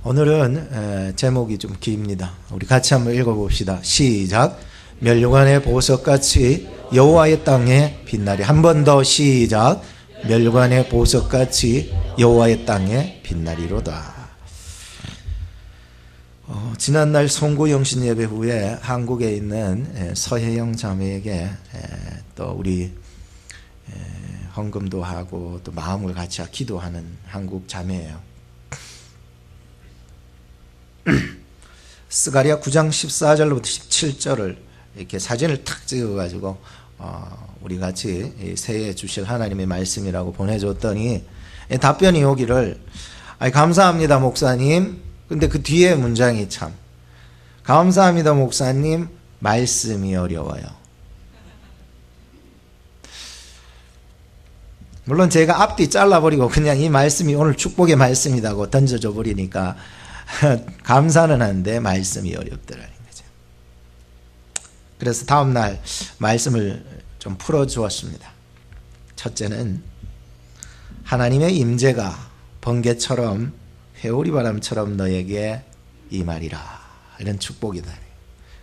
오늘은 제목이 좀 깁니다. 우리 같이 한번 읽어봅시다. 시작. 멸류관의 보석같이 여호와의 땅에 빛나리. 한 번 더 시작. 멸류관의 보석같이 여호와의 땅에 빛나리로다. 지난날 송구영신 예배 후에 한국에 있는 서혜영 자매에게 또 우리 헌금도 하고 또 마음을 같이 기도하는 한국 자매예요. 스가랴 9장 14절부터 17절을 이렇게 사진을 탁 찍어가지고 우리 같이 새해 주실 하나님의 말씀이라고 보내줬더니 답변이 오기를 감사합니다 목사님. 근데 그 뒤에 문장이 참 감사합니다 목사님 말씀이 어려워요. 물론 제가 앞뒤 잘라버리고 그냥 이 말씀이 오늘 축복의 말씀이라고 던져줘 버리니까 감사는 한데 말씀이 어렵더라는 거죠. 그래서 다음날 말씀을 좀 풀어주었습니다. 첫째는 하나님의 임재가 번개처럼 회오리바람처럼 너에게 임하리라, 이런 축복이다.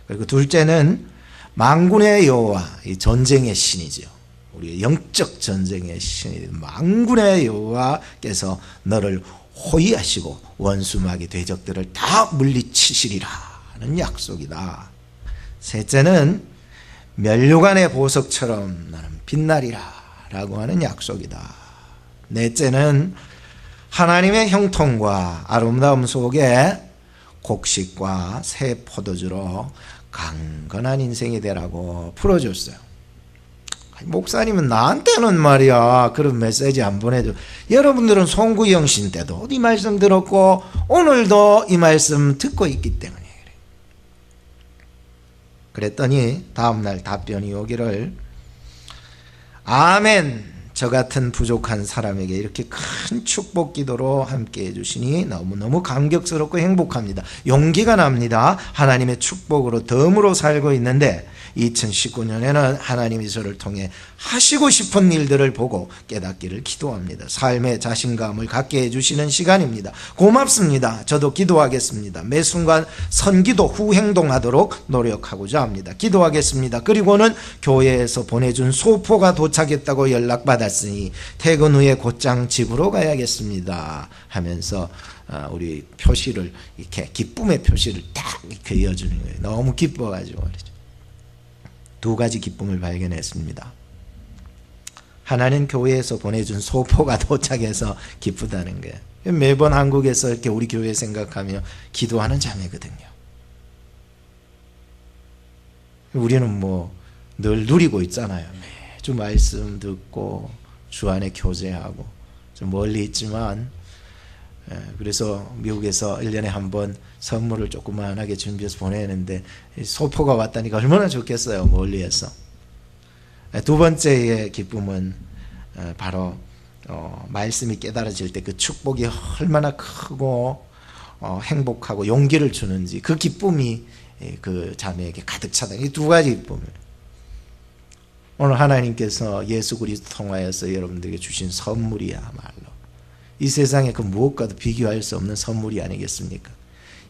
그리고 둘째는 만군의 여호와, 이 전쟁의 신이죠. 우리 영적 전쟁의 신이 만군의 여호와께서 너를 호위하시고 원수마귀 대적들을 다 물리치시리라는 약속이다. 셋째는 멸류관의 보석처럼 너는 빛나리라 라고 하는 약속이다. 넷째는 하나님의 형통과 아름다움 속에 곡식과 새 포도주로 강건한 인생이 되라고 풀어줬어요. 목사님은 나한테는 말이야 그런 메시지 안 보내줘. 여러분들은 송구영신 때도 이 말씀 들었고 오늘도 이 말씀 듣고 있기 때문에 그래. 그랬더니 다음날 답변이 오기를 아멘, 저 같은 부족한 사람에게 이렇게 큰 축복 기도로 함께 해주시니 너무너무 감격스럽고 행복합니다. 용기가 납니다. 하나님의 축복으로 덤으로 살고 있는데 2019년에는 하나님이 저를 통해 하시고 싶은 일들을 보고 깨닫기를 기도합니다. 삶의 자신감을 갖게 해주시는 시간입니다. 고맙습니다. 저도 기도하겠습니다. 매 순간 선기도 후행동하도록 노력하고자 합니다. 기도하겠습니다. 그리고는 교회에서 보내준 소포가 도착했다고 연락받았으니 퇴근 후에 곧장 집으로 가야겠습니다 하면서 우리 표시를 이렇게 기쁨의 표시를 딱 이렇게 이어주는 거예요. 너무 기뻐가지고 말이죠. 두 가지 기쁨을 발견했습니다. 하나는 교회에서 보내준 소포가 도착해서 기쁘다는 거예요. 매번 한국에서 이렇게 우리 교회 생각하며 기도하는 자매거든요. 우리는 뭐 늘 누리고 있잖아요. 매주 말씀 듣고 주 안에 교제하고 좀 멀리 있지만 그래서 미국에서 1년에 한 번 선물을 조그만하게 준비해서 보내는데 소포가 왔다니까 얼마나 좋겠어요. 멀리에서. 두 번째의 기쁨은 바로 말씀이 깨달아질 때 그 축복이 얼마나 크고 행복하고 용기를 주는지 그 기쁨이 그 자매에게 가득 차다. 이 두 가지 기쁨이에요. 오늘 하나님께서 예수 그리스도 통하여서 여러분들에게 주신 선물이야말로 이 세상에 그 무엇과도 비교할 수 없는 선물이 아니겠습니까?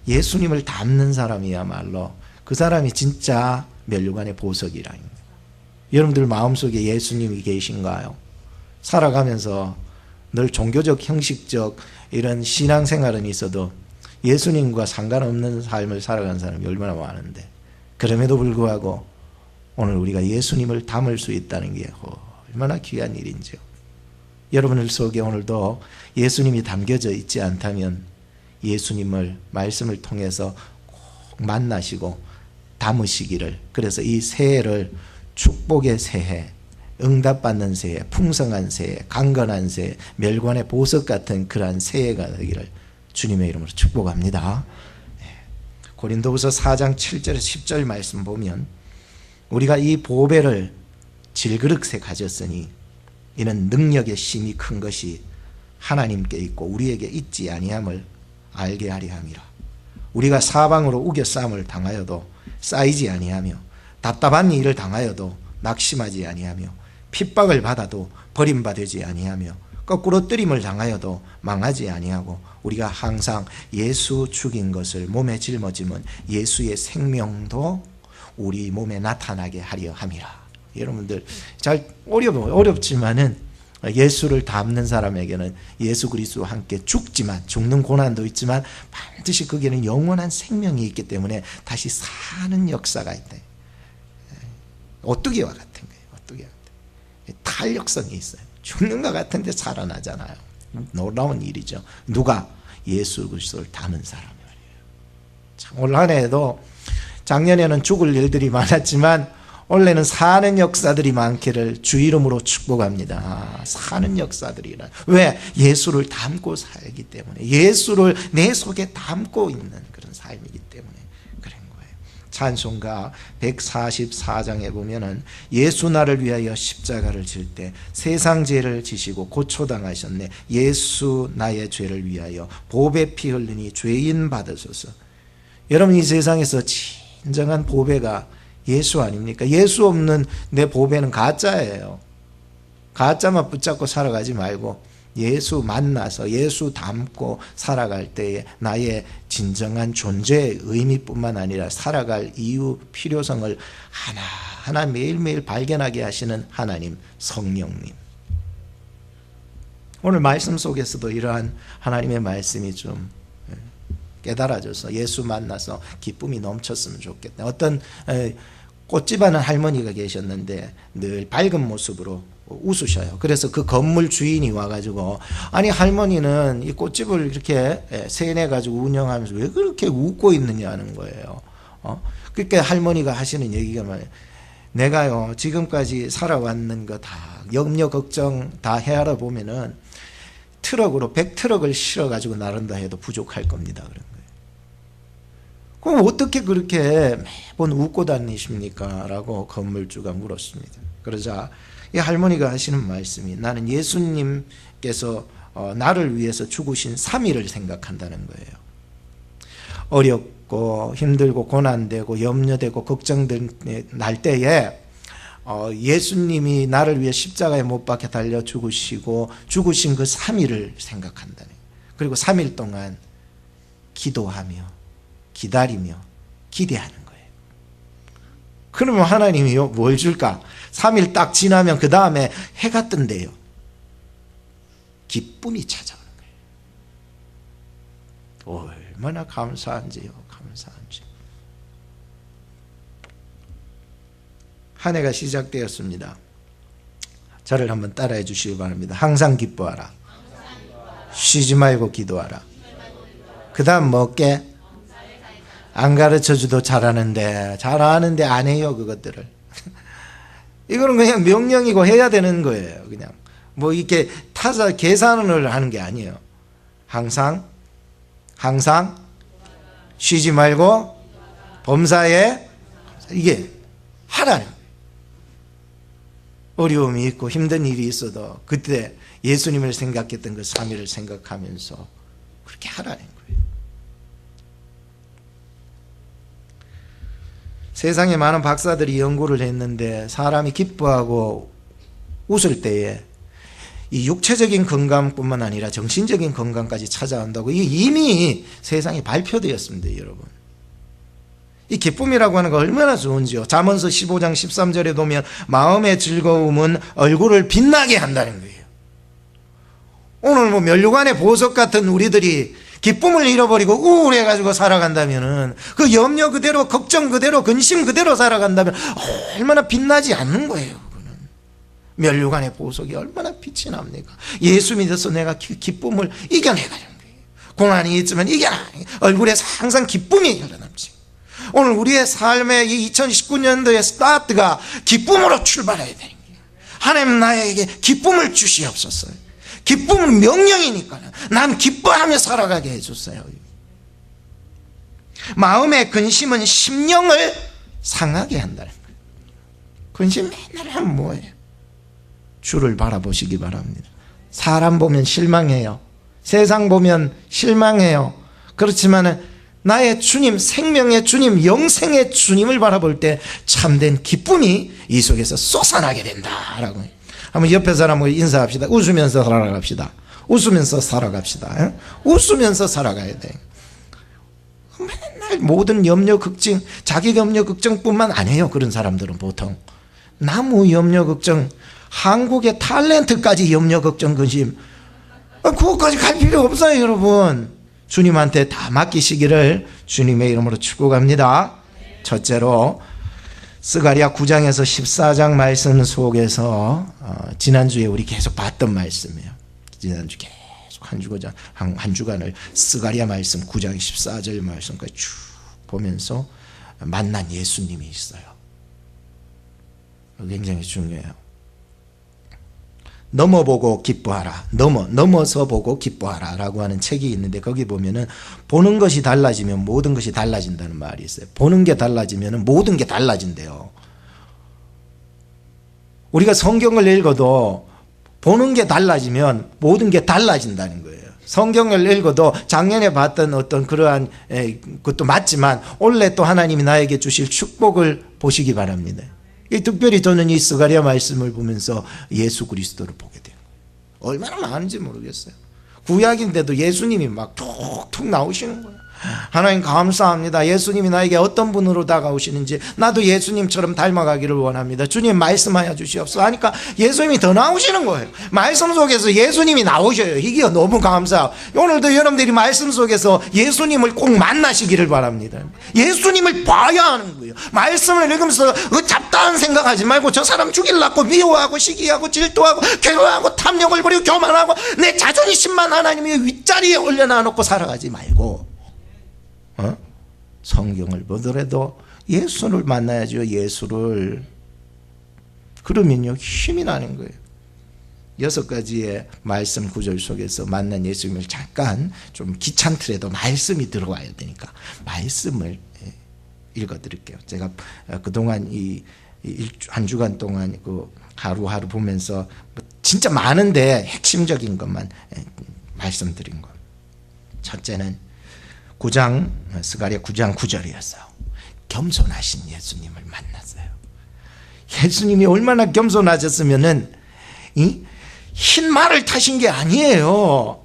예수님을 닮는 사람이야말로 그 사람이 진짜 멸류관의 보석이라는 거예요. 여러분들 마음속에 예수님이 계신가요? 살아가면서 늘 종교적 형식적 이런 신앙생활은 있어도 예수님과 상관없는 삶을 살아가는 사람이 얼마나 많은데, 그럼에도 불구하고 오늘 우리가 예수님을 담을 수 있다는 게 얼마나 귀한 일인지요. 여러분들 속에 오늘도 예수님이 담겨져 있지 않다면 예수님을 말씀을 통해서 꼭 만나시고 담으시기를, 그래서 이 새해를 축복의 새해, 응답받는 새해, 풍성한 새해, 강건한 새해, 멸관의 보석 같은 그러한 새해가 되기를 주님의 이름으로 축복합니다. 고린도후서 4장 7절에서 10절 말씀 보면 우리가 이 보배를 질그릇에 가졌으니 이는 능력의 힘이 큰 것이 하나님께 있고 우리에게 있지 아니함을 알게 하리 함이라. 우리가 사방으로 우겨싸움을 당하여도 쌓이지 아니하며 답답한 일을 당하여도 낙심하지 아니하며 핍박을 받아도 버림받지 아니하며 거꾸로 뜨림을 당하여도 망하지 아니하고 우리가 항상 예수 죽인 것을 몸에 짊어지면 예수의 생명도 우리 몸에 나타나게 하려 함이라. 여러분들 잘 어렵지만은 예수를 닮는 사람에게는 예수 그리스도와 함께 죽지만, 죽는 고난도 있지만 반드시 거기에는 영원한 생명이 있기 때문에 다시 사는 역사가 있다. 오뚜기와 같은 거예요. 오뚜기와 같은 탄력성이 있어요. 죽는 것 같은데 살아나잖아요. 놀라운 일이죠. 누가? 예수 그리스도를 닮은 사람 말이에요. 참 올 한 해에도 작년에는 죽을 일들이 많았지만 원래는 사는 역사들이 많기를 주 이름으로 축복합니다. 사는 역사들이란. 왜? 예수를 담고 살기 때문에, 예수를 내 속에 담고 있는 그런 삶이기 때문에 그런 거예요. 찬송가 144장에 보면은 예수 나를 위하여 십자가를 질 때 세상 죄를 지시고 고초당하셨네. 예수 나의 죄를 위하여 보배 피 흘리니 죄인 받으소서. 여러분, 이 세상에서 진정한 보배가 예수 아닙니까? 예수 없는 내 보배는 가짜예요. 가짜만 붙잡고 살아가지 말고 예수 만나서 예수 닮고 살아갈 때에 나의 진정한 존재의 의미뿐만 아니라 살아갈 이유, 필요성을 하나하나 매일매일 발견하게 하시는 하나님, 성령님. 오늘 말씀 속에서도 이러한 하나님의 말씀이 좀 깨달아져서 예수 만나서 기쁨이 넘쳤으면 좋겠다. 어떤 꽃집 하는 할머니가 계셨는데 늘 밝은 모습으로 웃으셔요. 그래서 그 건물 주인이 와가지고, 아니 할머니는 이 꽃집을 이렇게 세뇌가지고 운영하면서 왜 그렇게 웃고 있느냐는 거예요. 그러니까 할머니가 하시는 얘기가 말이에요. 내가요 지금까지 살아왔는 거 다 염려 걱정 다 헤아려 보면은 트럭으로 100트럭을 실어가지고 나른다 해도 부족할 겁니다. 그런 거예요. 그럼 어떻게 그렇게 매번 웃고 다니십니까? 라고 건물주가 물었습니다. 그러자 이 할머니가 하시는 말씀이, 나는 예수님께서 나를 위해서 죽으신 3일을 생각한다는 거예요. 어렵고 힘들고 고난되고 염려되고 걱정날 때에 예수님이 나를 위해 십자가에 못 박혀 달려 죽으시고 죽으신 그 3일을 생각한다는 거예요. 그리고 3일 동안 기도하며 기다리며 기대하는 거예요. 그러면 하나님이 뭘 줄까? 3일 딱 지나면 그 다음에 해가 뜬대요. 기쁨이 찾아오는 거예요. 얼마나 감사한지요. 감사한지. 한 해가 시작되었습니다. 저를 한번 따라해 주시기 바랍니다. 항상 기뻐하라. 쉬지 말고 기도하라. 그 다음 뭐게? 안 가르쳐줘도 잘하는데 안 해요. 그것들을. 이거는 그냥 명령이고 해야 되는 거예요. 그냥 뭐 이렇게 타자 계산을 하는 게 아니에요. 항상 쉬지 말고 범사에, 이게 하라는 거예요. 어려움이 있고 힘든 일이 있어도 그때 예수님을 생각했던 그 3일을 생각하면서 그렇게 하라는 거예요. 세상에 많은 박사들이 연구를 했는데 사람이 기뻐하고 웃을 때에 이 육체적인 건강뿐만 아니라 정신적인 건강까지 찾아온다고 이게 이미 세상에 발표되었습니다. 여러분, 이 기쁨이라고 하는 거 얼마나 좋은지요. 잠언서 15장 13절에 보면 마음의 즐거움은 얼굴을 빛나게 한다는 거예요. 오늘 뭐 면류관의 보석 같은 우리들이 기쁨을 잃어버리고 우울해가지고 살아간다면은, 그 염려 그대로, 걱정 그대로, 근심 그대로 살아간다면 얼마나 빛나지 않는 거예요. 그거는 면류관의 보석이 얼마나 빛이 납니까? 예수 믿어서 내가 기쁨을 이겨내가는 거예요. 고난이 있지만 이겨나. 얼굴에서 항상 기쁨이 흘러남지. 오늘 우리의 삶의 이 2019년도의 스타트가 기쁨으로 출발해야 되는 거예요. 하나님 나에게 기쁨을 주시옵소서. 기쁨은 명령이니까 난 기뻐하며 살아가게 해줬어요. 마음의 근심은 심령을 상하게 한다는 거예요. 근심 맨날 하면 뭐예요? 주를 바라보시기 바랍니다. 사람 보면 실망해요. 세상 보면 실망해요. 그렇지만 나의 주님, 생명의 주님, 영생의 주님을 바라볼 때 참된 기쁨이 이 속에서 솟아나게 된다라고. 한번 옆에 사람하고 인사합시다. 웃으면서 살아갑시다. 웃으면서 살아갑시다. 웃으면서 살아가야 돼. 맨날 모든 염려 걱정, 자기 염려 걱정뿐만 아니에요. 그런 사람들은 보통 나무 염려 걱정, 한국의 탤런트까지 염려 걱정 근심, 그거까지 갈 필요 없어요. 여러분, 주님한테 다 맡기시기를 주님의 이름으로 축복합니다. 첫째로 스가랴 9장에서 14장 말씀 속에서 지난주에 우리 계속 봤던 말씀이에요. 지난주 계속 한 주간을 스가랴 말씀 9장 14절 말씀까지 쭉 보면서 만난 예수님이 있어요. 굉장히 중요해요. 넘어보고 기뻐하라. 넘어서 보고 기뻐하라 라고 하는 책이 있는데, 거기 보면은 보는 것이 달라지면 모든 것이 달라진다는 말이 있어요. 보는 게 달라지면 모든 게 달라진대요. 우리가 성경을 읽어도 보는 게 달라지면 모든 게 달라진다는 거예요. 성경을 읽어도 작년에 봤던 어떤 그러한 것도 맞지만 올해 또 하나님이 나에게 주실 축복을 보시기 바랍니다. 특별히 저는 이 스가랴 말씀을 보면서 예수 그리스도를 보게 돼요. 얼마나 많은지 모르겠어요. 구약인데도 예수님이 막 툭툭 나오시는 거예요. 하나님 감사합니다. 예수님이 나에게 어떤 분으로 다가오시는지 나도 예수님처럼 닮아가기를 원합니다. 주님 말씀하여 주시옵소서 하니까 예수님이 더 나오시는 거예요. 말씀 속에서 예수님이 나오셔요. 이게 너무 감사해요. 오늘도 여러분들이 말씀 속에서 예수님을 꼭 만나시기를 바랍니다. 예수님을 봐야 하는 거예요. 말씀을 읽으면서 잡다한 생각하지 말고 저 사람 죽이려고 미워하고 시기하고 질투하고 괴로워하고 탐욕을 부리고 교만하고 내 자존심만 하나님의 윗자리에 올려놔놓고 살아가지 말고 성경을 보더라도 예수를 만나야죠. 예수를. 그러면요 힘이 나는 거예요. 6가지의 말씀 구절 속에서 만난 예수님을 잠깐 좀 귀찮더라도 말씀이 들어와야 되니까 말씀을 읽어드릴게요. 제가 그동안 한 주간 동안 그 하루하루 보면서 진짜 많은데 핵심적인 것만 말씀드린 거. 첫째는 스가랴 9장 9절이었어요. 겸손하신 예수님을 만났어요. 예수님이 얼마나 겸손하셨으면은 흰 말을 타신 게 아니에요.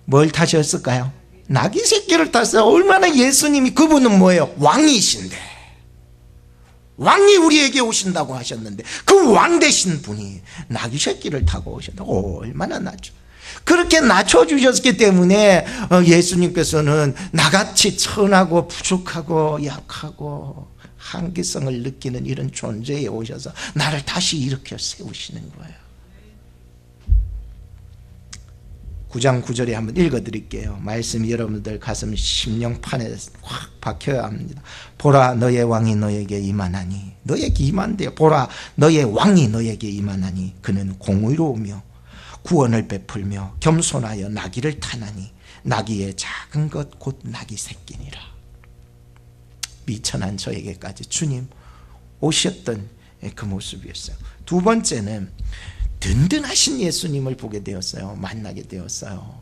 뭘 타셨을까요? 나귀 새끼를 탔어요. 얼마나 예수님이, 그분은 뭐예요? 왕이신데, 왕이 우리에게 오신다고 하셨는데 그 왕 되신 분이 나귀 새끼를 타고 오셨다고. 얼마나 낫죠. 그렇게 낮춰주셨기 때문에 예수님께서는 나같이 천하고 부족하고 약하고 한계성을 느끼는 이런 존재에 오셔서 나를 다시 일으켜 세우시는 거예요. 9장 9절에 한번 읽어드릴게요. 말씀이 여러분들 가슴 심령판에 확 박혀야 합니다. 보라 너의 왕이 너에게 임하나니. 너에게 임한대요. 보라 너의 왕이 너에게 임하나니 그는 공의로우며 구원을 베풀며 겸손하여 나귀를 타나니 나귀의 작은 것 곧 나귀 새끼니라. 미천한 저에게까지 주님 오셨던 그 모습이었어요. 두 번째는 든든하신 예수님을 보게 되었어요. 만나게 되었어요.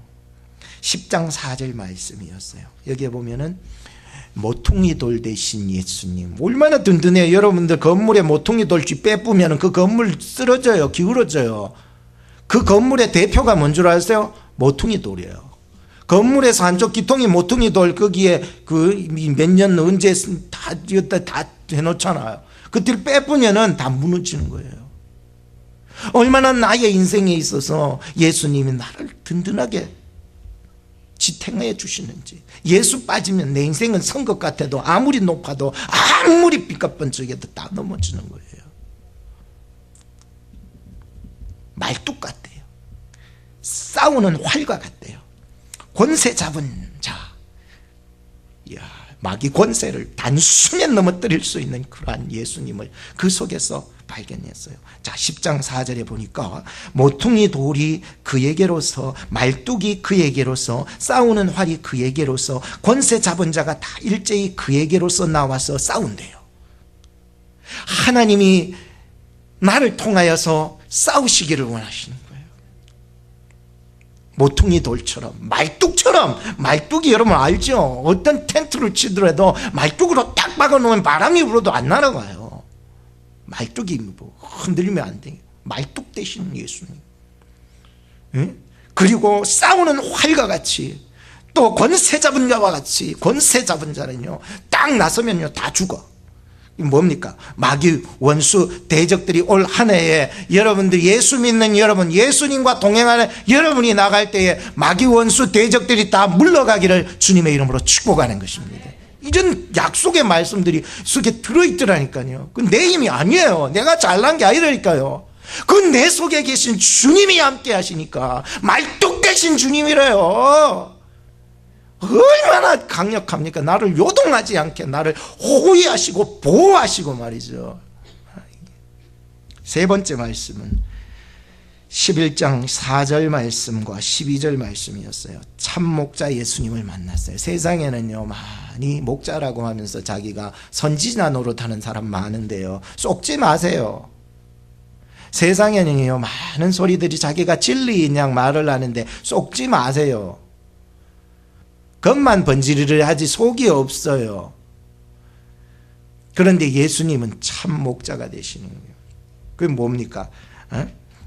10장 4절 말씀이었어요. 여기에 보면은 모퉁이 돌 대신 예수님. 얼마나 든든해요. 여러분들 건물에 모퉁이 돌쥐 빼쁘면 그 건물 쓰러져요. 기울어져요. 그 건물의 대표가 뭔 줄 아세요? 모퉁이 돌이에요. 건물에서 한쪽 기통이 모퉁이 돌, 거기에 그 몇 년 언제 다 해놓잖아요. 그들 빼쁘면은 다 무너지는 거예요. 얼마나 나의 인생에 있어서 예수님이 나를 든든하게 지탱해 주시는지. 예수 빠지면 내 인생은 선 것 같아도 아무리 높아도 아무리 삐까뻔쩍해도 다 넘어지는 거예요. 말뚝 같대요. 싸우는 활과 같대요. 권세 잡은 자, 이야, 마귀 권세를 단숨에 넘어뜨릴 수 있는 그러한 예수님을 그 속에서 발견했어요. 자, 10장 4절에 보니까 모퉁이 돌이 그에게로서, 말뚝이 그에게로서, 싸우는 활이 그에게로서, 권세 잡은 자가 다 일제히 그에게로서 나와서 싸운대요. 하나님이 나를 통하여서 싸우시기를 원하시는 거예요. 모퉁이 돌처럼, 말뚝처럼. 말뚝이 여러분 알죠? 어떤 텐트를 치더라도 말뚝으로 딱 박아놓으면 바람이 불어도 안 날아가요. 말뚝이 뭐 흔들리면 안 돼요. 말뚝 대신 예수님. 응? 그리고 싸우는 활과 같이, 또 권세 잡은 자와 같이, 권세 잡은 자는요 딱 나서면요 다 죽어. 뭡니까? 마귀 원수 대적들이 올 한 해에 여러분들, 예수 믿는 여러분, 예수님과 동행하는 여러분이 나갈 때에 마귀 원수 대적들이 다 물러가기를 주님의 이름으로 축복하는 것입니다. 이런 약속의 말씀들이 속에 들어있더라니까요. 그건 내 힘이 아니에요. 내가 잘난 게 아니라니까요. 그건 내 속에 계신 주님이 함께 하시니까. 말뚝 대신 주님이래요. 얼마나 강력합니까? 나를 요동하지 않게 나를 호위하시고 보호하시고 말이죠. 세 번째 말씀은 11장 4절 말씀과 12절 말씀이었어요. 참 목자 예수님을 만났어요. 세상에는요 많이 목자라고 하면서 자기가 선지자 노릇하는 사람 많은데요, 속지 마세요. 세상에는요 많은 소리들이 자기가 진리인 양 말을 하는데 속지 마세요. 겉만 번지르르 하지 속이 없어요. 그런데 예수님은 참 목자가 되시는 거예요. 그게 뭡니까?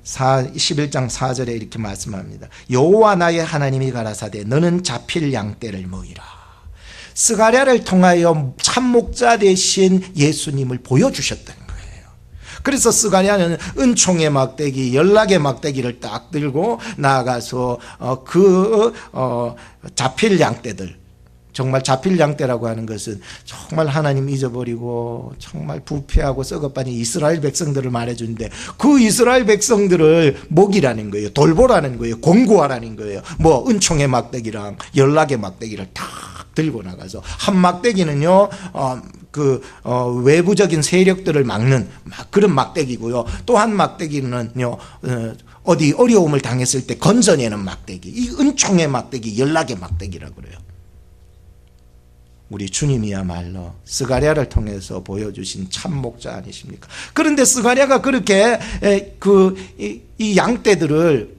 11장 4절에 이렇게 말씀합니다. 여호와 나의 하나님이 가라사대 너는 잡힐 양떼를 모이라. 스가랴를 통하여 참 목자 되신 예수님을 보여주셨다는 거예요. 그래서 스가랴는 은총의 막대기, 연락의 막대기를 딱 들고 나아가서 잡힐 양떼들, 정말 잡힐 양떼라고 하는 것은 정말 하나님 잊어버리고 정말 부패하고 썩어빠진 이스라엘 백성들을 말해주는데, 그 이스라엘 백성들을 먹이라는 거예요. 돌보라는 거예요. 공구하라는 거예요. 뭐 은총의 막대기랑 연락의 막대기를 탁 들고 나가서, 한 막대기는요 외부적인 세력들을 막는 그런 막대기고요, 또 한 막대기는요 어디 어려움을 당했을 때 건져내는 막대기, 이 은총의 막대기, 연락의 막대기라고 그래요. 우리 주님이야말로 스가랴를 통해서 보여주신 참 목자 아니십니까? 그런데 스가랴가 그렇게 이 양떼들을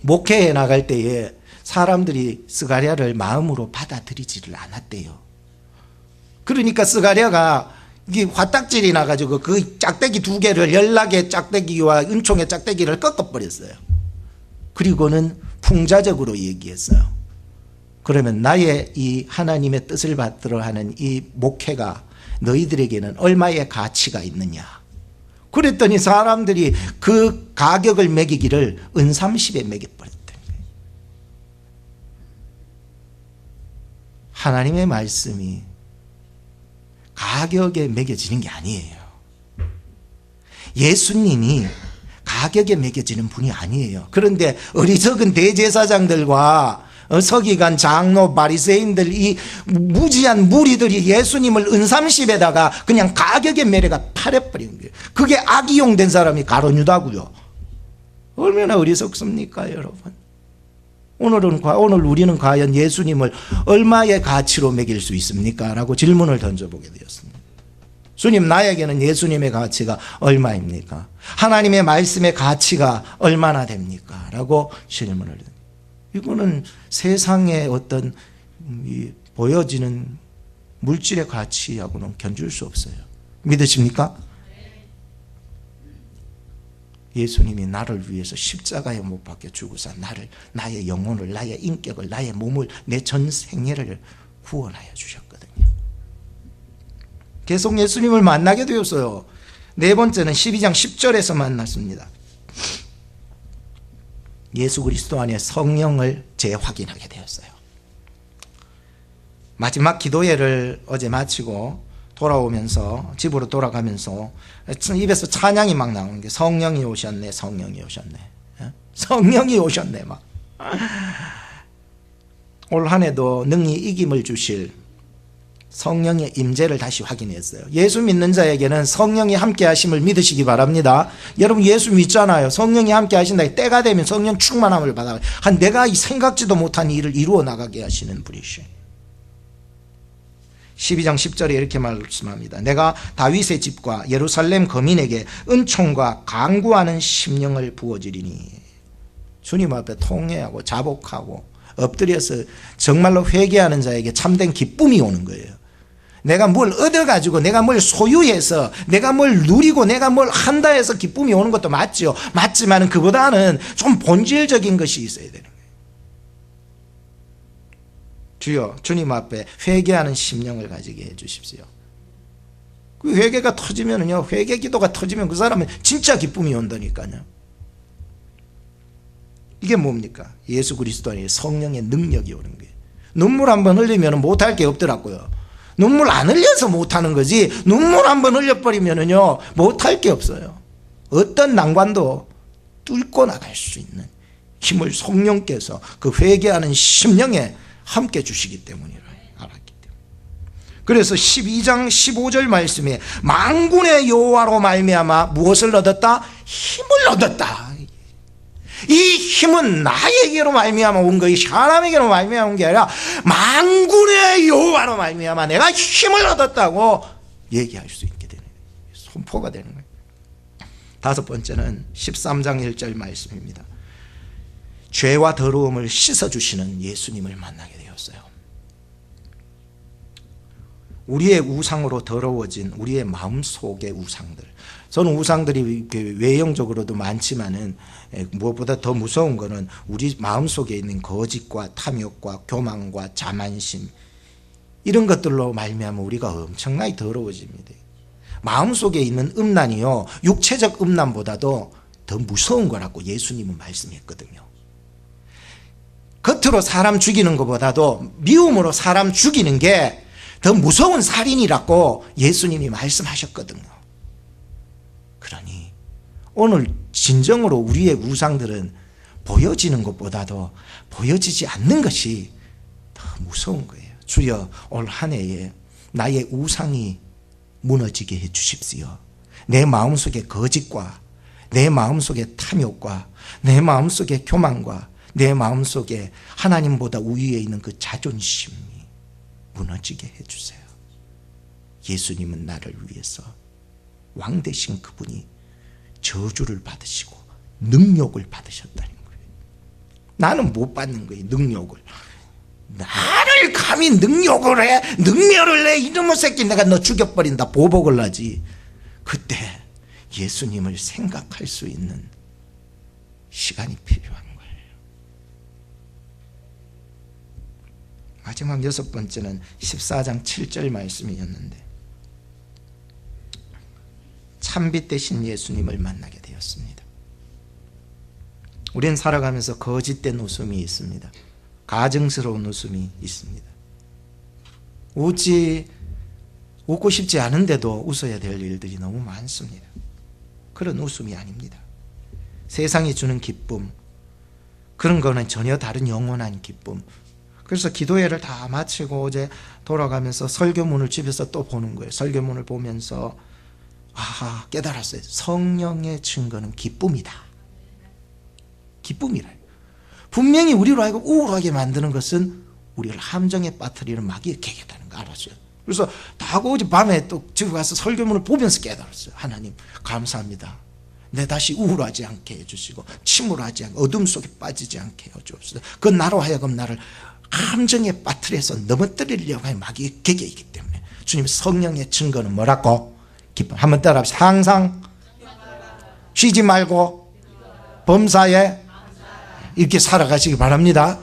목회해 나갈 때에 사람들이 스가랴를 마음으로 받아들이지를 않았대요. 그러니까 스가랴가 이게 화딱질이 나가지고 그 짝대기 두 개를, 연락의 짝대기와 은총의 짝대기를 꺾어버렸어요. 그리고는 풍자적으로 얘기했어요. 그러면 나의 이 하나님의 뜻을 받들어 하는 이 목회가 너희들에게는 얼마의 가치가 있느냐. 그랬더니 사람들이 그 가격을 매기기를 은30에 매겨버렸다는 거예요. 하나님의 말씀이 가격에 매겨지는 게 아니에요. 예수님이 가격에 매겨지는 분이 아니에요. 그런데 어리석은 대제사장들과 서기관, 장로, 바리새인들, 이 무지한 무리들이 예수님을 은30에다가 그냥 가격에 매려가 팔아버린 거예요. 그게 악이용된 사람이 가룟유다고요. 얼마나 어리석습니까, 여러분? 오늘 우리는 과연 예수님을 얼마의 가치로 매길 수 있습니까? 라고 질문을 던져보게 되었습니다. 주님, 나에게는 예수님의 가치가 얼마입니까? 하나님의 말씀의 가치가 얼마나 됩니까? 라고 질문을 던집니다. 이거는 세상의 어떤 보여지는 물질의 가치하고는 견줄 수 없어요. 믿으십니까? 예수님이 나를 위해서 십자가에 못 박혀 죽으사 나의 영혼을, 나의 인격을, 나의 몸을, 내 전 생애를 구원하여 주셨거든요. 계속 예수님을 만나게 되었어요. 네 번째는 12장 10절에서 만났습니다. 예수 그리스도 안에 성령을 재확인하게 되었어요. 마지막 기도회를 어제 마치고 집으로 돌아가면서 입에서 찬양이 막 나오는 게, 성령이 오셨네, 성령이 오셨네, 성령이 오셨네. 막 올 한 해도 능히 이김을 주실 성령의 임재를 다시 확인했어요. 예수 믿는 자에게는 성령이 함께 하심을 믿으시기 바랍니다. 여러분 예수 믿잖아요. 성령이 함께 하신다. 때가 되면 성령 충만함을 받아 내가 생각지도 못한 일을 이루어 나가게 하시는 분이시죠. 12장 10절에 이렇게 말씀합니다. 내가 다윗의 집과 예루살렘 거민에게 은총과 강구하는 심령을 부어주리니. 주님 앞에 통회하고 자복하고 엎드려서 정말로 회개하는 자에게 참된 기쁨이 오는 거예요. 내가 뭘 얻어가지고 내가 뭘 소유해서 내가 뭘 누리고 내가 뭘 한다 해서 기쁨이 오는 것도 맞죠. 맞지만 그보다는 좀 본질적인 것이 있어야 되는 거예요. 주여, 주님 앞에 회개하는 심령을 가지게 해 주십시오. 그 회개가 터지면요, 회개 기도가 터지면 그 사람은 진짜 기쁨이 온다니까요. 이게 뭡니까? 예수 그리스도 안에 성령의 능력이 오는 거예요. 눈물 한번 흘리면 못할 게 없더라고요. 눈물 안 흘려서 못하는 거지, 눈물 한번 흘려버리면요 못할 게 없어요. 어떤 난관도 뚫고 나갈 수 있는 힘을 성령께서 그 회개하는 심령에 함께 주시기 때문이라 알았기 때문에. 그래서 12장 15절 말씀에 만군의 여호와로 말미암아 무엇을 얻었다? 힘을 얻었다. 이 힘은 나에게로 말미암아 온 것이 사람에게로 말미암아 온 게 아니라 만군의 여호와로 말미암아 내가 힘을 얻었다고 얘기할 수 있게 되는 거예요. 선포가 되는 거예요. 다섯 번째는 13장 1절 말씀입니다. 죄와 더러움을 씻어주시는 예수님을 만나게 되었어요. 우리의 우상으로 더러워진 우리의 마음속의 우상들, 저는 우상들이 외형적으로도 많지만은 무엇보다 더 무서운 것은 우리 마음속에 있는 거짓과 탐욕과 교만과 자만심, 이런 것들로 말미암아 우리가 엄청나게 더러워집니다. 마음속에 있는 음란이요, 육체적 음란보다도 더 무서운 거라고 예수님은 말씀했거든요. 겉으로 사람 죽이는 것보다도 미움으로 사람 죽이는 게 더 무서운 살인이라고 예수님이 말씀하셨거든요. 그러니 오늘 진정으로 우리의 우상들은 보여지는 것보다도 보여지지 않는 것이 더 무서운 거예요. 주여, 올 한 해에 나의 우상이 무너지게 해 주십시오. 내 마음속에 거짓과 내 마음속에 탐욕과 내 마음속에 교만과 내 마음속에 하나님보다 우위에 있는 그 자존심이 무너지게 해주세요. 예수님은 나를 위해서 왕 되신 그분이 저주를 받으시고 능욕을 받으셨다는 거예요. 나는 못 받는 거예요. 능욕을. 나를 감히 능욕을 해, 능멸을 해, 이놈의 새끼 내가 너 죽여버린다 보복을 하지. 그때 예수님을 생각할 수 있는 시간이 필요한 거예요. 마지막 여섯 번째는 14장 7절 말씀이었는데, 참빛 되신 예수님을 만나게 되었습니다. 우리는 살아가면서 거짓된 웃음이 있습니다. 가증스러운 웃음이 있습니다. 웃고 싶지 않은데도 웃어야 될 일들이 너무 많습니다. 그런 웃음이 아닙니다. 세상이 주는 기쁨, 그런 거는 전혀 다른 영원한 기쁨. 그래서 기도회를 다 마치고 어제 돌아가면서 설교문을 집에서 또 보는 거예요. 설교문을 보면서 깨달았어요. 성령의 증거는 기쁨이다. 기쁨이라. 분명히 우리로 하여금 우울하게 만드는 것은 우리를 함정에 빠뜨리는 마귀의 계획이라는 거 알았어요. 그래서 다 어제 밤에 또 집에 가서 설교문을 보면서 깨달았어요. 하나님 감사합니다. 내 다시 우울하지 않게 해주시고 침울하지 않게 어둠 속에 빠지지 않게 해주옵소서. 그 나로 하여금 나를 함정에 빠뜨려서 넘어뜨리려고 하는 마귀의 계획이기 때문에 주님 성령의 증거는 뭐라고? 기쁨. 한번 따라합시다. 항상 쉬지 말고 범사에 이렇게 살아가시기 바랍니다.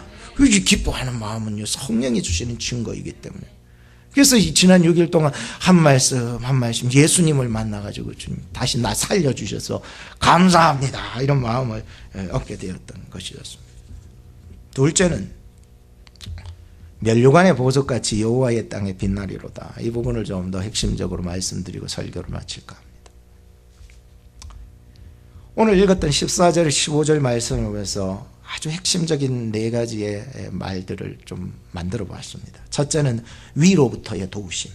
기뻐하는 마음은요 성령이 주시는 증거이기 때문에. 그래서 지난 6일 동안 한 말씀 예수님을 만나가지고 주님 다시 나 살려주셔서 감사합니다 이런 마음을 얻게 되었던 것이었습니다. 둘째는 면류관의 보석같이 여호와의 땅에 빛나리로다. 이 부분을 좀 더 핵심적으로 말씀드리고 설교를 마칠까 합니다. 오늘 읽었던 14절 15절 말씀을 보면서 아주 핵심적인 네 가지의 말들을 좀 만들어 보았습니다. 첫째는 위로부터의 도우심,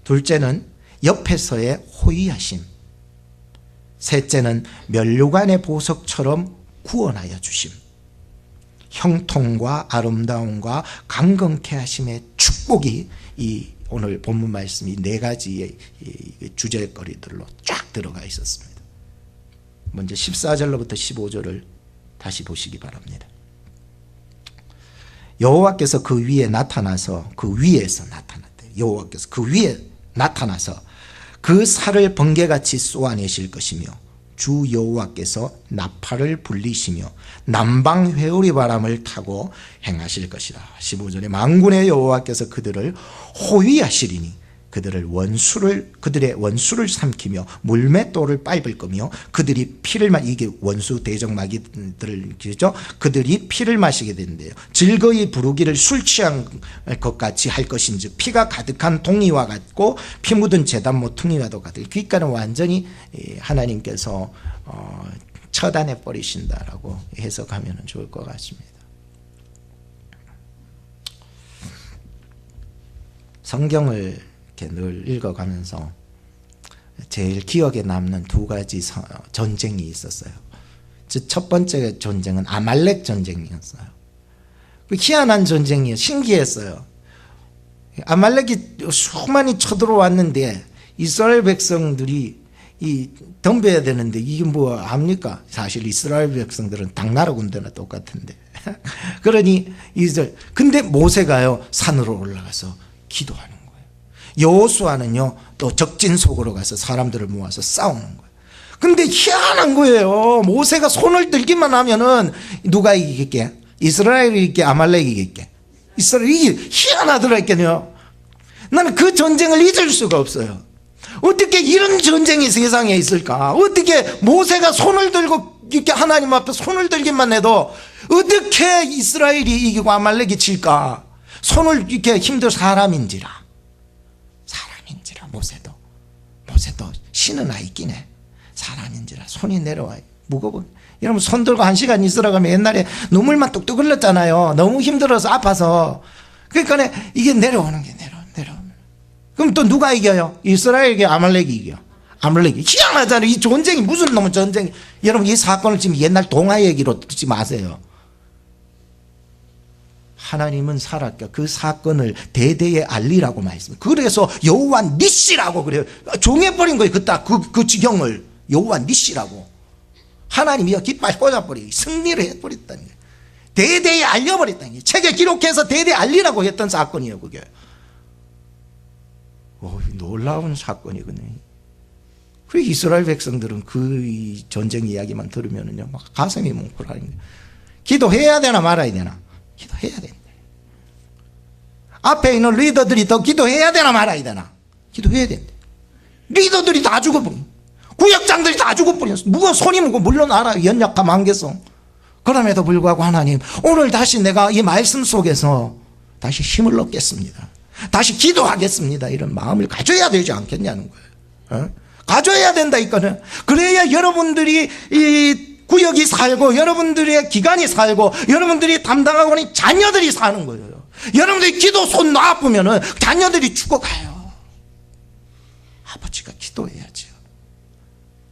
둘째는 옆에서의 호의하심, 셋째는 면류관의 보석처럼 구원하여 주심, 형통과 아름다움과 강건케 하심의 축복이 이 오늘 본문 말씀이 네 가지의 주제거리들로 쫙 들어가 있었습니다. 먼저 14절로부터 15절을 다시 보시기 바랍니다. 여호와께서 그 위에 나타나서 그 위에서 나타났대요. 여호와께서 그 위에 나타나서 그 살을 번개같이 쏘아내실 것이며 주 여호와께서 나팔을 불리시며 남방 회오리 바람을 타고 행하실 것이라. 15절에 만군의 여호와께서 그들을 호위하시리니 그들의 원수를 삼키며 물맷돌을 밟을 거며 그들이 피를 이게 원수 대적마귀들이죠. 그들이 피를 마시게 된대요. 즐거이 부르기를 술 취한 것 같이 할 것인즉 피가 가득한 동이와 같고 피 묻은 제단 모퉁이와도 같을. 그러니까는 완전히 하나님께서 처단해 버리신다라고 해석하면 좋을 것 같습니다. 성경을 늘 읽어가면서 제일 기억에 남는 두 가지 전쟁이 있었어요. 첫 번째 전쟁은 아말렉 전쟁이었어요. 희한한 전쟁이에요. 신기했어요. 아말렉이 수많이 쳐들어왔는데 이스라엘 백성들이 덤벼야 되는데 이게 뭐 압니까? 사실 이스라엘 백성들은 당나라 군대나 똑같은데. 그러니 근데 모세가요 산으로 올라가서 기도하는 거예요. 여호수아는요 또 적진 속으로 가서 사람들을 모아서 싸우는 거예요. 근데 희한한 거예요. 모세가 손을 들기만 하면은 누가 이기겠게? 이스라엘이 이기게? 아말렉이 이기게? 이스라엘이 희한하더라니까요. 나는 그 전쟁을 잊을 수가 없어요. 어떻게 이런 전쟁이 세상에 있을까? 어떻게 모세가 손을 들고 이렇게 하나님 앞에 손을 들기만 해도 어떻게 이스라엘이 이기고 아말렉이 질까? 손을 이렇게 힘들 사람인지라 모세도 신은 아이끼네. 사람인지라 손이 내려와요. 무거워. 여러분 손 들고 1시간 있으라가면 옛날에 눈물만 뚝뚝 흘렸잖아요. 너무 힘들어서 아파서. 그러니까 이게 내려오는 게 내려오면. 그럼 또 누가 이겨요? 이스라엘에게 아말렉이 이겨. 아말렉이 희한하잖아요. 이 전쟁이 무슨 놈의 전쟁이. 여러분 이 사건을 지금 옛날 동화 얘기로 듣지 마세요. 하나님은 살았까 그 사건을 대대에 알리라고 말씀해요. 그래서 여호와 니시라고 그래요. 정해버린 거예요. 그 지경을 여호와 니시라고. 하나님이 깃발 꽂아버리고 승리를 해버렸다는 거예요. 대대에 알려버렸다는 거예요. 책에 기록해서 대대에 알리라고 했던 사건이에요. 그게 놀라운 사건이거든요. 그 이스라엘 백성들은 그 전쟁 이야기만 들으면요 막 가슴이 뭉클하는 거예요. 기도해야 되나 말아야 되나? 기도해야 된다. 앞에 있는 리더들이 더 기도해야 되나 말아야 되나? 기도해야 된다. 리더들이 다 죽어버려. 구역장들이 다 죽어버려. 누가 손이 무고 물러나라. 연약함 한계성. 그럼에도 불구하고 하나님 오늘 다시 내가 이 말씀 속에서 다시 힘을 얻겠습니다. 다시 기도하겠습니다. 이런 마음을 가져야 되지 않겠냐는 거예요. 가져야 된다 이거는. 그래야 여러분들이 이 구역이 살고 여러분들의 기관이 살고 여러분들이 담당하고 있는 자녀들이 사는 거예요. 여러분들이 기도 손 놔보면은 자녀들이 죽어가요. 아버지가 기도해야죠.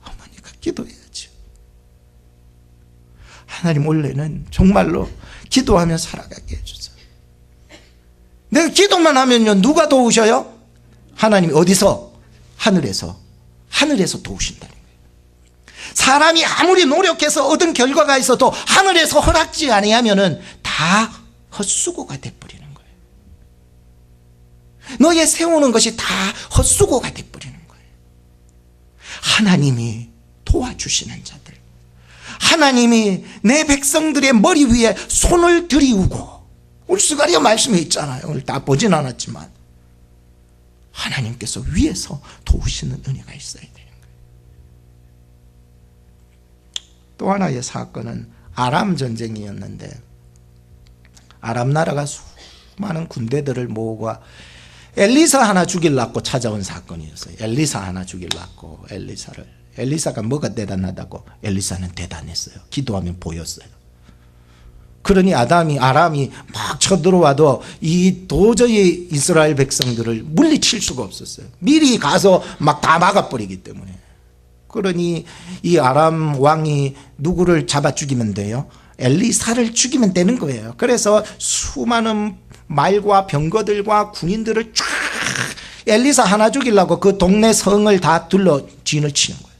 어머니가 기도해야죠. 하나님 원래는 정말로 기도하며 살아가게 해주세요. 내가 기도만 하면요 누가 도우셔요? 하나님이 어디서? 하늘에서 도우신다는 거예요. 사람이 아무리 노력해서 얻은 결과가 있어도 하늘에서 허락지 아니하면은 다 헛수고가 돼버리는 거예요. 너의 세우는 것이 다 헛수고가 돼버리는 거예요. 하나님이 도와주시는 자들, 하나님이 내 백성들의 머리 위에 손을 들이우고, 우리 스가랴 말씀에 있잖아요. 오늘 다 보진 않았지만 하나님께서 위에서 도우시는 은혜가 있어야 돼요. 또 하나의 사건은 아람 전쟁이었는데, 아람 나라가 수많은 군대들을 모으고 엘리사 하나 죽이려고 찾아온 사건이었어요. 엘리사 하나 죽이려고 엘리사가 뭐가 대단하다고? 엘리사는 대단했어요. 기도하면 보였어요. 그러니 아람이 막 쳐들어와도 도저히 이스라엘 백성들을 물리칠 수가 없었어요. 미리 가서 막 다 막아버리기 때문에. 그러니 이 아람 왕이 누구를 잡아 죽이면 돼요? 엘리사를 죽이면 되는 거예요. 그래서 수많은 말과 병거들과 군인들을 쫙 엘리사 하나 죽이려고 그 동네 성을 다 둘러 진을 치는 거예요.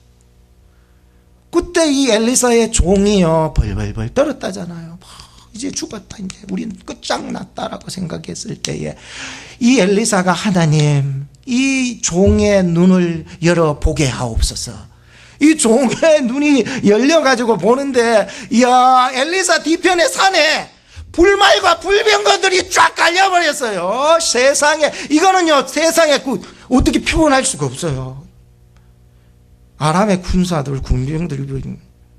그때 이 엘리사의 종이요 벌벌벌 떨었다잖아요. 막 이제 죽었다, 이제 우리는 끝장났다라고 생각했을 때에 이 엘리사가 하나님, 이 종의 눈을 열어보게 하옵소서. 이 종의 눈이 열려가지고 보는데, 이야, 엘리사 뒤편의 산에 불말과 불병거들이 쫙 깔려버렸어요. 세상에, 이거는요, 세상에 어떻게 표현할 수가 없어요. 아람의 군사들, 군병들이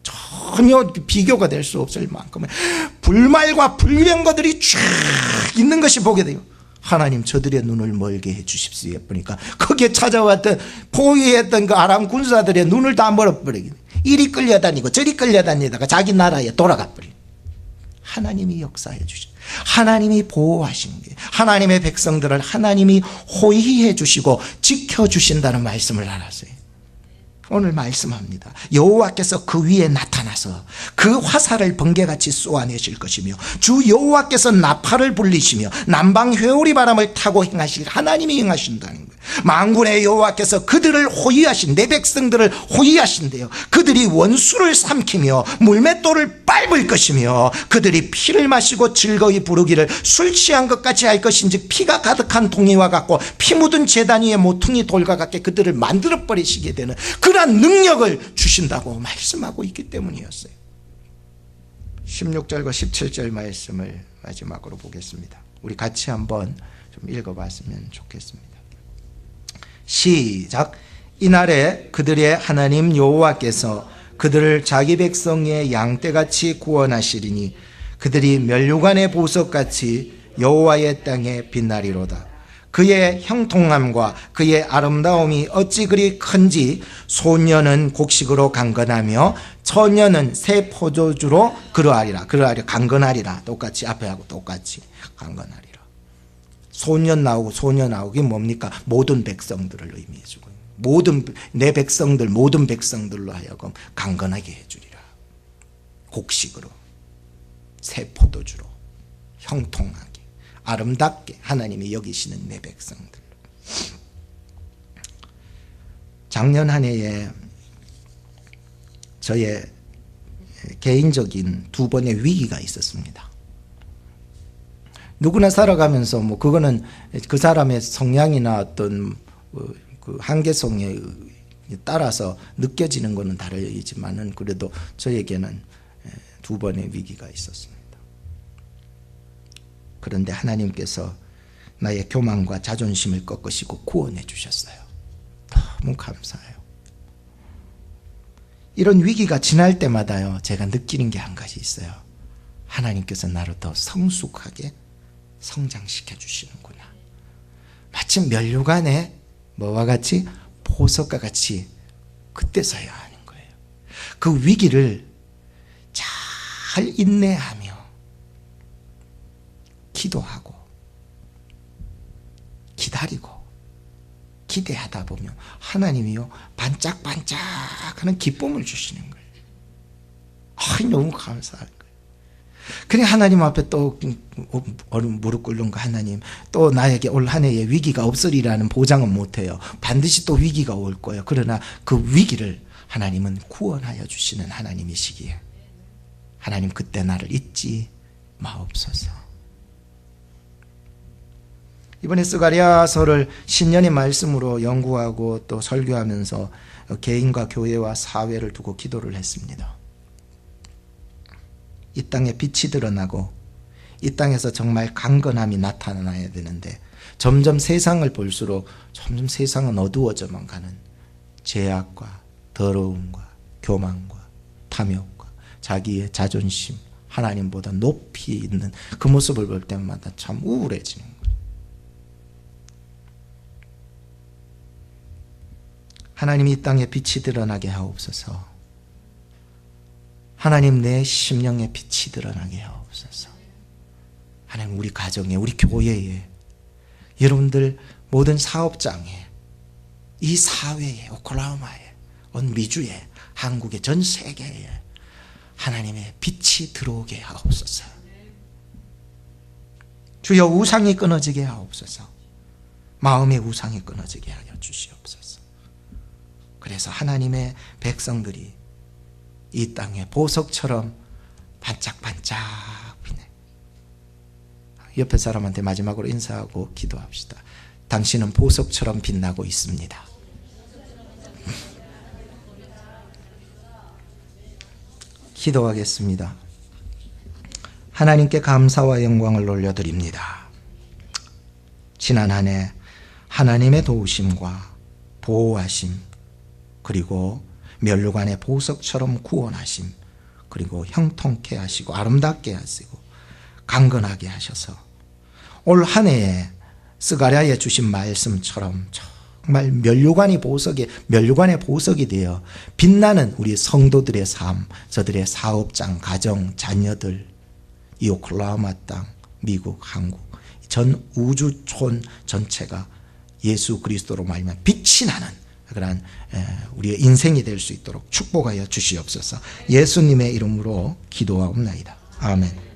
전혀 비교가 될 수 없을 만큼의 불말과 불병거들이 쫙 있는 것이 보게 돼요. 하나님, 저들의 눈을 멀게 해 주십시오. 보니까 거기에 찾아왔던 포위했던 그 아람 군사들의 눈을 다 멀어버리게, 이리 끌려다니고 저리 끌려다니다가 자기 나라에 돌아가 버리고, 하나님이 역사해 주시고 하나님이 보호하신 게, 하나님의 백성들을 하나님이 호의해 주시고 지켜주신다는 말씀을 알았어요. 오늘 말씀합니다. 여호와께서 그 위에 나타나서 그 화살을 번개같이 쏘아내실 것이며, 주 여호와께서 나팔을 불리시며 남방 회오리 바람을 타고 행하실 하나님이 행하신다는 거예요. 만군의 여호와께서 그들을 호위하신, 내 백성들을 호위하신대요. 그들이 원수를 삼키며 물맷돌을 밟을 것이며, 그들이 피를 마시고 즐거이 부르기를 술 취한 것 같이 할 것인즉 피가 가득한 동이와 같고 피 묻은 제단 위에 모퉁이 돌과 같게 그들을 만들어 버리시게 되는 그러한 능력을 주신다고 말씀하고 있기 때문이었어요. 16절과 17절 말씀을 마지막으로 보겠습니다. 우리 같이 한번 좀 읽어봤으면 좋겠습니다. 시작. 이날에 그들의 하나님 여호와께서 그들을 자기 백성의 양떼같이 구원하시리니 그들이 면류관의 보석같이 여호와의 땅에 빛나리로다. 그의 형통함과 그의 아름다움이 어찌 그리 큰지, 소년은 곡식으로 강건하며 처녀는 새 포도주로 그러하리라. 강건하리라. 똑같이, 앞에 하고 똑같이 강건하리라. 소년 나오고 소녀 나오고, 이게 뭡니까? 모든 백성들을 의미해 주고, 내 백성들, 모든 백성들로 하여금 강건하게 해주리라. 곡식으로, 새 포도주로, 형통하게, 아름답게 하나님이 여기시는 내 백성들. 작년 한 해에 저의 개인적인 두 번의 위기가 있었습니다. 누구나 살아가면서 뭐 그거는 그 사람의 성향이나 어떤 그 한계성에 따라서 느껴지는 것은 다르지만은, 그래도 저에게는 두 번의 위기가 있었습니다. 그런데 하나님께서 나의 교만과 자존심을 꺾으시고 구원해 주셨어요. 너무 감사해요. 이런 위기가 지날 때마다요, 제가 느끼는 게 한 가지 있어요. 하나님께서 나를 더 성숙하게 성장시켜 주시는구나. 마치 면류관에 뭐와 같이, 보석과 같이 그때서야 하는 거예요. 그 위기를 잘 인내하며 기도하고 기다리고 기대하다 보면 하나님이요, 반짝반짝하는 기쁨을 주시는 거예요. 너무 감사한 거예요. 그냥 하나님 앞에 또 무릎 꿇는 거, 하나님 또 나에게 올 한 해에 위기가 없으리라는 보장은 못해요. 반드시 또 위기가 올 거예요. 그러나 그 위기를 하나님은 구원하여 주시는 하나님이시기에 하나님, 그때 나를 잊지 마옵소서. 이번에 스가랴서를 신년의 말씀으로 연구하고 또 설교하면서 개인과 교회와 사회를 두고 기도를 했습니다. 이 땅에 빛이 드러나고 이 땅에서 정말 강건함이 나타나야 되는데, 점점 세상을 볼수록 점점 세상은 어두워져만 가는 죄악과 더러움과 교만과 탐욕과 자기의 자존심, 하나님보다 높이 있는 그 모습을 볼 때마다 참 우울해지는 거예요. 하나님, 이 땅에 빛이 드러나게 하옵소서. 하나님, 내 심령에 빛이 드러나게 하옵소서. 하나님, 우리 가정에, 우리 교회에, 여러분들 모든 사업장에, 이 사회에, 오클라호마에, 온 미주에, 한국에, 전 세계에 하나님의 빛이 들어오게 하옵소서. 주여, 우상이 끊어지게 하옵소서. 마음의 우상이 끊어지게 하여 주시옵소서. 그래서 하나님의 백성들이 이 땅에 보석처럼 반짝반짝 빛내, 옆에 사람한테 마지막으로 인사하고 기도합시다. 당신은 보석처럼 빛나고 있습니다. 기도하겠습니다. 하나님께 감사와 영광을 올려드립니다. 지난 한 해 하나님의 도우심과 보호하심, 그리고 면류관의 보석처럼 구원하심, 그리고 형통케 하시고 아름답게 하시고 강건하게 하셔서 올 한 해에 스가랴에 주신 말씀처럼 정말 면류관의 보석이 되어 빛나는 우리 성도들의 삶, 저들의 사업장, 가정, 자녀들, 이 오클라호마 땅, 미국, 한국, 전 우주촌 전체가 예수 그리스도로 말미암아 빛이 나는 그러한 우리의 인생이 될 수 있도록 축복하여 주시옵소서. 예수님의 이름으로 기도하옵나이다. 아멘.